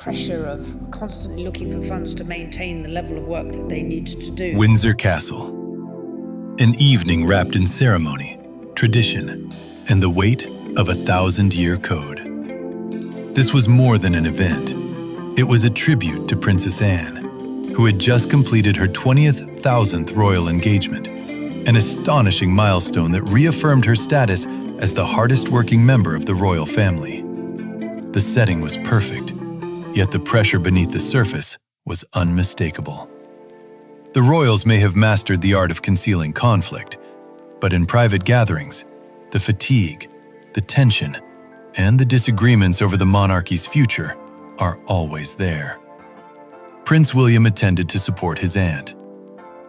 pressure of constantly looking for funds to maintain the level of work that they need to do. Windsor Castle. An evening wrapped in ceremony, tradition, and the weight of a 1,000-year code. This was more than an event. It was a tribute to Princess Anne, who had just completed her 20,000th royal engagement, an astonishing milestone that reaffirmed her status as the hardest-working member of the royal family. The setting was perfect, yet the pressure beneath the surface was unmistakable. The royals may have mastered the art of concealing conflict, but in private gatherings, the fatigue, the tension, and the disagreements over the monarchy's future are always there. Prince William attended to support his aunt.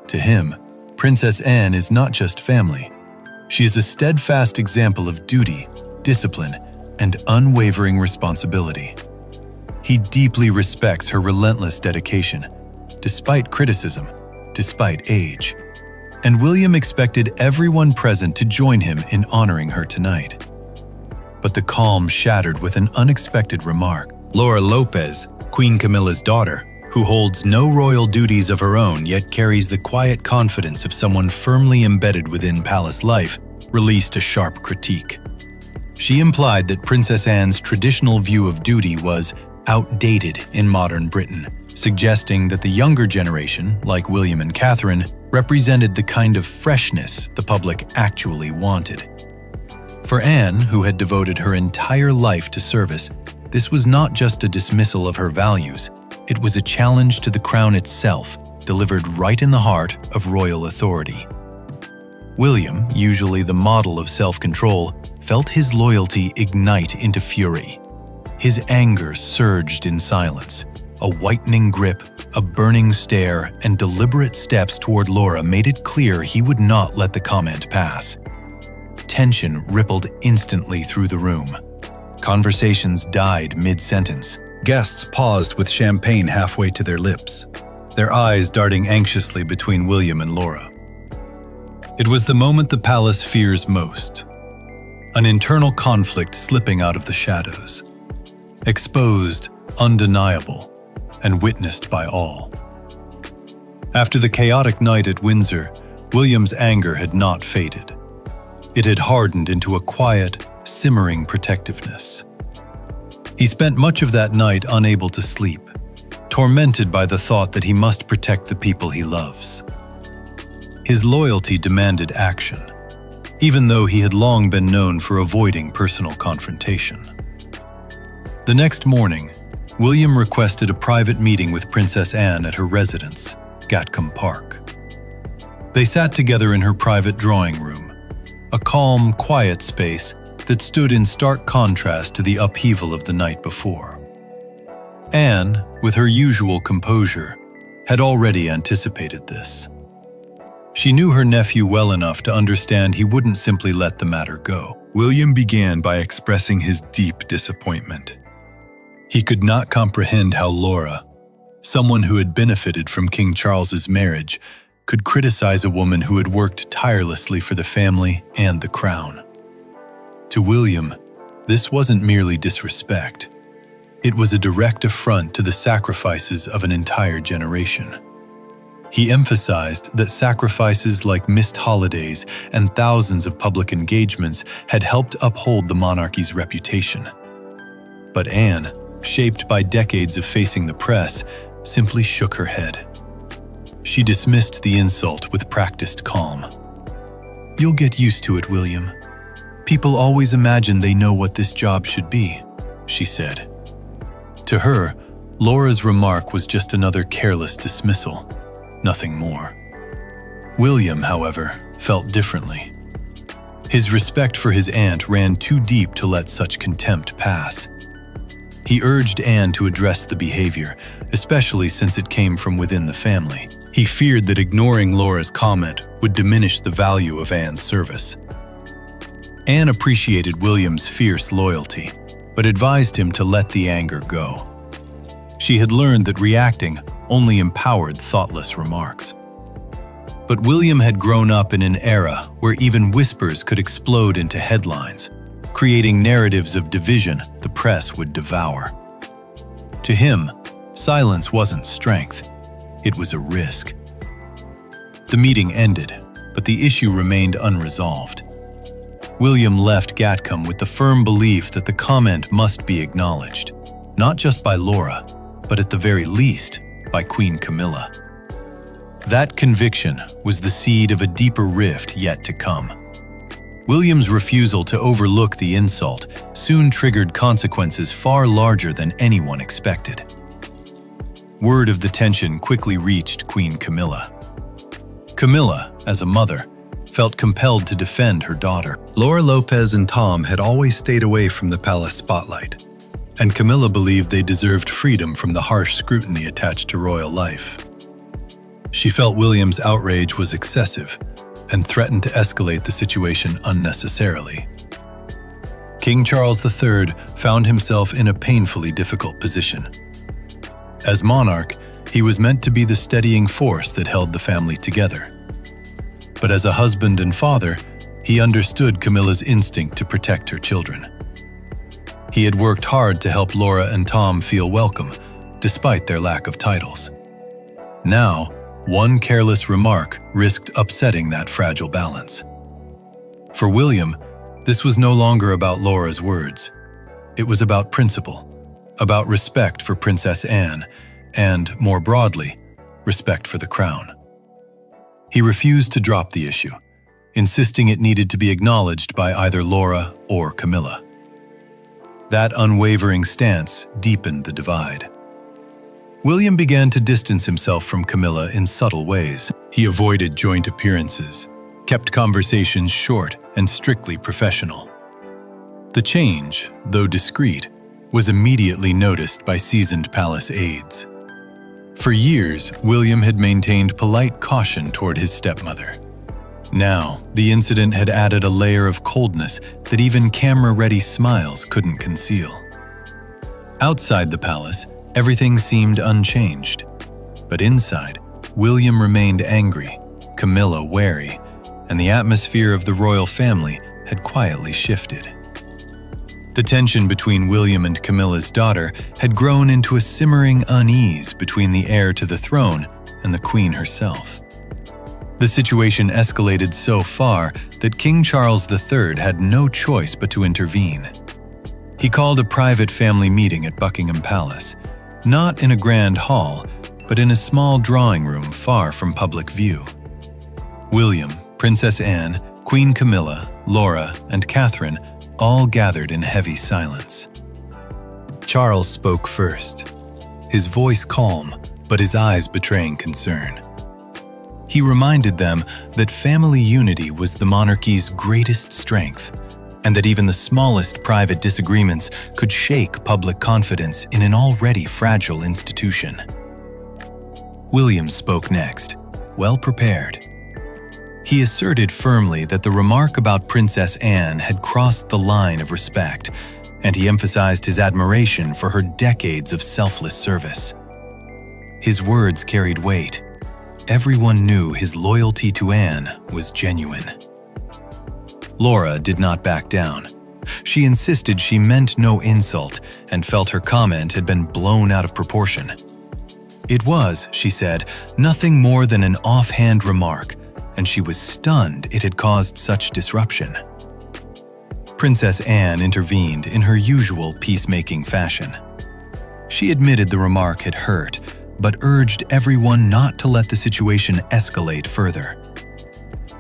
To him, Princess Anne is not just family. She is a steadfast example of duty, discipline, and unwavering responsibility. He deeply respects her relentless dedication, despite criticism, despite age. And William expected everyone present to join him in honoring her tonight. But the calm shattered with an unexpected remark. Laura Lopes, Queen Camilla's daughter, who holds no royal duties of her own yet carries the quiet confidence of someone firmly embedded within palace life, released a sharp critique. She implied that Princess Anne's traditional view of duty was outdated in modern Britain, suggesting that the younger generation, like William and Catherine, represented the kind of freshness the public actually wanted. For Anne, who had devoted her entire life to service, this was not just a dismissal of her values, it was a challenge to the crown itself, delivered right in the heart of royal authority. William, usually the model of self-control, felt his loyalty ignite into fury. His anger surged in silence. A whitening grip, a burning stare, and deliberate steps toward Laura made it clear he would not let the comment pass. Tension rippled instantly through the room. Conversations died mid-sentence. Guests paused with champagne halfway to their lips, their eyes darting anxiously between William and Laura. It was the moment the palace fears most. An internal conflict slipping out of the shadows. Exposed, undeniable, and witnessed by all. After the chaotic night at Windsor, William's anger had not faded. It had hardened into a quiet, simmering protectiveness. He spent much of that night unable to sleep, tormented by the thought that he must protect the people he loves. His loyalty demanded action, even though he had long been known for avoiding personal confrontation. The next morning, William requested a private meeting with Princess Anne at her residence, Gatcombe Park. They sat together in her private drawing room, a calm, quiet space that stood in stark contrast to the upheaval of the night before. Anne, with her usual composure, had already anticipated this. She knew her nephew well enough to understand he wouldn't simply let the matter go. William began by expressing his deep disappointment. He could not comprehend how Laura, someone who had benefited from King Charles's marriage, could criticize a woman who had worked tirelessly for the family and the crown. To William, this wasn't merely disrespect. It was a direct affront to the sacrifices of an entire generation. He emphasized that sacrifices like missed holidays and thousands of public engagements had helped uphold the monarchy's reputation. But Anne, shaped by decades of facing the press, simply shook her head. She dismissed the insult with practiced calm. "You'll get used to it, William. People always imagine they know what this job should be," she said. To her, Laura's remark was just another careless dismissal, nothing more. William, however, felt differently. His respect for his aunt ran too deep to let such contempt pass. He urged Anne to address the behavior, especially since it came from within the family. He feared that ignoring Laura's comment would diminish the value of Anne's service. Anne appreciated William's fierce loyalty, but advised him to let the anger go. She had learned that reacting only empowered thoughtless remarks. But William had grown up in an era where even whispers could explode into headlines, creating narratives of division the press would devour. To him, silence wasn't strength, it was a risk. The meeting ended, but the issue remained unresolved. William left Gatcombe with the firm belief that the comment must be acknowledged, not just by Laura, but at the very least, by Queen Camilla. That conviction was the seed of a deeper rift yet to come. William's refusal to overlook the insult soon triggered consequences far larger than anyone expected. Word of the tension quickly reached Queen Camilla. Camilla, as a mother, felt compelled to defend her daughter. Laura Lopes and Tom had always stayed away from the palace spotlight, and Camilla believed they deserved freedom from the harsh scrutiny attached to royal life. She felt William's outrage was excessive and threatened to escalate the situation unnecessarily. King Charles III found himself in a painfully difficult position. As monarch, he was meant to be the steadying force that held the family together. But as a husband and father, he understood Camilla's instinct to protect her children. He had worked hard to help Laura and Tom feel welcome, despite their lack of titles. Now, one careless remark risked upsetting that fragile balance. For William, this was no longer about Laura's words. It was about principle, about respect for Princess Anne, and, more broadly, respect for the crown. He refused to drop the issue, insisting it needed to be acknowledged by either Laura or Camilla. That unwavering stance deepened the divide. William began to distance himself from Camilla in subtle ways. He avoided joint appearances, kept conversations short and strictly professional. The change, though discreet, was immediately noticed by seasoned palace aides. For years, William had maintained polite caution toward his stepmother. Now, the incident had added a layer of coldness that even camera-ready smiles couldn't conceal. Outside the palace, everything seemed unchanged. But inside, William remained angry, Camilla wary, and the atmosphere of the royal family had quietly shifted. The tension between William and Camilla's daughter had grown into a simmering unease between the heir to the throne and the queen herself. The situation escalated so far that King Charles III had no choice but to intervene. He called a private family meeting at Buckingham Palace, not in a grand hall, but in a small drawing room far from public view. William, Princess Anne, Queen Camilla, Laura, and Catherine all gathered in heavy silence. Charles spoke first, his voice calm, but his eyes betraying concern. He reminded them that family unity was the monarchy's greatest strength, and that even the smallest private disagreements could shake public confidence in an already fragile institution. William spoke next, well prepared. He asserted firmly that the remark about Princess Anne had crossed the line of respect, and he emphasized his admiration for her decades of selfless service. His words carried weight. Everyone knew his loyalty to Anne was genuine. Laura did not back down. She insisted she meant no insult and felt her comment had been blown out of proportion. It was, she said, nothing more than an offhand remark, and she was stunned it had caused such disruption. Princess Anne intervened in her usual peacemaking fashion. She admitted the remark had hurt, but urged everyone not to let the situation escalate further.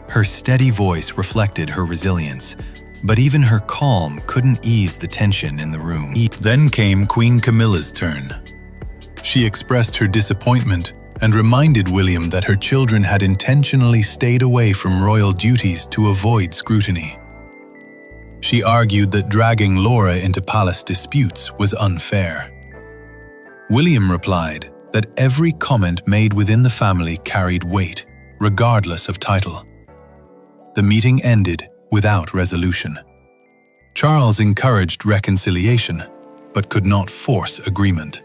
Her steady voice reflected her resilience, but even her calm couldn't ease the tension in the room. Then came Queen Camilla's turn. She expressed her disappointment and reminded William that her children had intentionally stayed away from royal duties to avoid scrutiny. She argued that dragging Laura into palace disputes was unfair. William replied that every comment made within the family carried weight, regardless of title. The meeting ended without resolution. Charles encouraged reconciliation, but could not force agreement.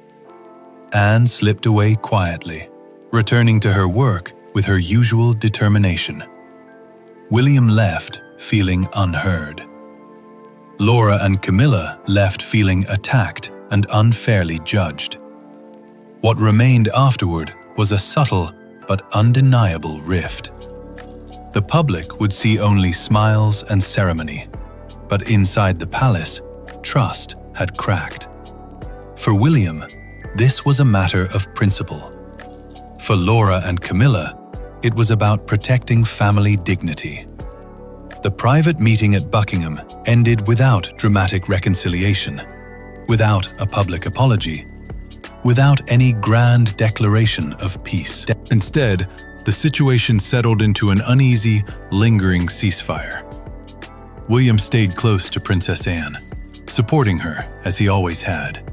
Anne slipped away quietly, returning to her work with her usual determination. William left feeling unheard. Laura and Camilla left feeling attacked and unfairly judged. What remained afterward was a subtle but undeniable rift. The public would see only smiles and ceremony, but inside the palace, trust had cracked. For William, this was a matter of principle. For Laura and Camilla, it was about protecting family dignity. The private meeting at Buckingham ended without dramatic reconciliation, without a public apology, without any grand declaration of peace. Instead, the situation settled into an uneasy, lingering ceasefire. William stayed close to Princess Anne, supporting her as he always had.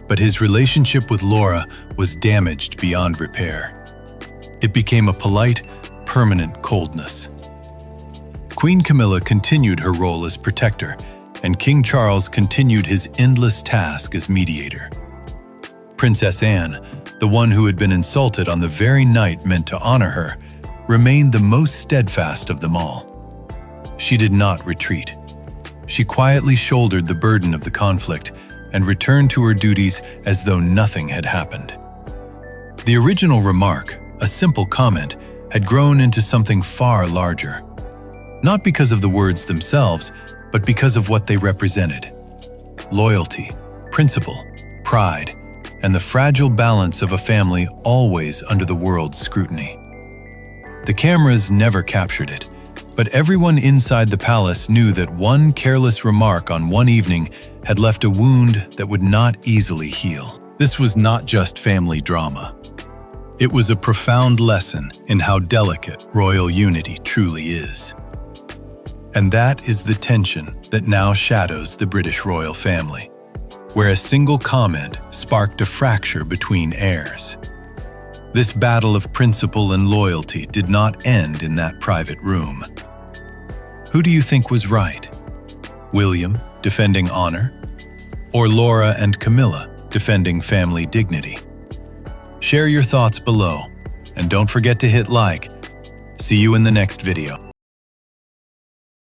But his relationship with Laura was damaged beyond repair. It became a polite, permanent coldness. Queen Camilla continued her role as protector, and King Charles continued his endless task as mediator. Princess Anne, the one who had been insulted on the very night meant to honor her, remained the most steadfast of them all. She did not retreat. She quietly shouldered the burden of the conflict and returned to her duties as though nothing had happened. The original remark, a simple comment, had grown into something far larger. Not because of the words themselves, but because of what they represented. Loyalty, principle, pride, and the fragile balance of a family always under the world's scrutiny. The cameras never captured it, but everyone inside the palace knew that one careless remark on one evening had left a wound that would not easily heal. This was not just family drama. It was a profound lesson in how delicate royal unity truly is. And that is the tension that now shadows the British royal family, where a single comment sparked a fracture between heirs. This battle of principle and loyalty did not end in that private room. Who do you think was right? William defending honor, or Laura and Camilla defending family dignity? Share your thoughts below, and don't forget to hit like. See you in the next video.